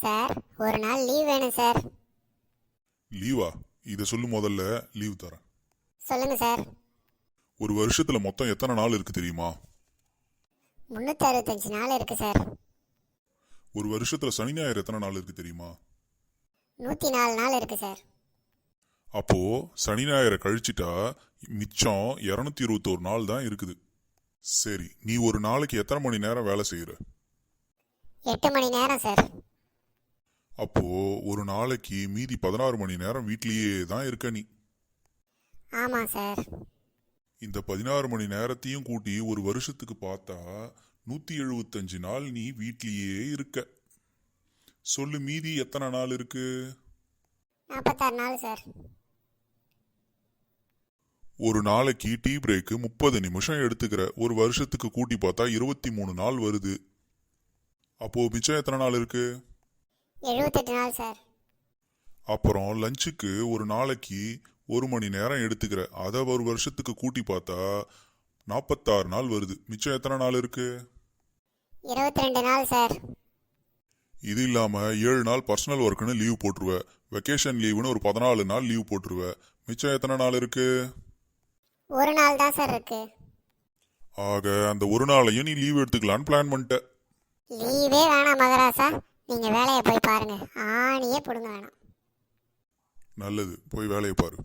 Sir ஒரு நாள் leave வேணும் சார். லீவா? இதை சொல்லு, முதல்ல லீவ் தரேன். சொல்லுங்க சார். ஒரு வருஷத்துல மொத்தம் எத்தனை நாள் இருக்கு தெரியுமா? 365 நாள் இருக்கு சார். ஒரு வருஷத்துல சனி ஞாயிறு எத்தனை நாள் இருக்கு தெரியுமா? 104 நாள் இருக்கு சார். அப்போ சனி ஞாயிறை கழிச்சிட்டா மிச்சம் 221 நாள் தான் இருக்குது. சரி, நீ ஒரு நாளைக்கு எத்தனை மணி நேரம் வேலை செய்யற? 8 மணி நேரம் சார். அப்போ ஒரு நாளைக்கு மீதி 16 மணி நேரம் வீட்லயே தான் இருக்க நீ. ஆமா சார். இந்த 16 மணி நேரத்தையும் கூட்டி ஒரு வருஷத்துக்கு பார்த்தா 175 நாள் நீ வீட்லயே இருக்க. சொல்லு, மீதி எத்தனை நாள் இருக்கு? 46 நாள் சார். ஒரு நாளைக்கு டீ பிரேக்கு 30 நிமிஷம் எடுத்துக்கிற. ஒரு வருஷத்துக்கு கூட்டி பார்த்தா 23 நாள் வருது. அப்போ மிச்சம் எத்தனை நாள் இருக்கு? 78 நாள் சார். அப்புறம் லஞ்சுக்கு ஒரு நாளைக்கு 1 மணி நேரம் எடுத்துக்கிற. அதை ஒரு வருஷத்துக்கு கூட்டி பார்த்தா 46 நாள் வருது. மிச்சம் எத்தனை நாள் இருக்கு? 22 நாள் சார். இது இல்லாம 7 நாள் பர்சனல் ஒர்க்குன்னு லீவ் போட்டுருவ. வெக்கேஷன் லீவுன்னு ஒரு 14 நாள் லீவ் போட்டுருவ. மிச்சம் எத்தனை நாள் இருக்கு? ஒரு நாள் தான் சார் இருக்கு. ஆக அந்த ஒரு நாளையும் நீ லீவ் எடுத்துக்கலான்னு பிளான் பண்ணிட்ட. லீவே வேணாம் மகராசா, நீங்க வேலையை போய் பாருங்க. ஆணியே பிடுங்க வேணாம். நல்லது, போய் வேலையை பாரு.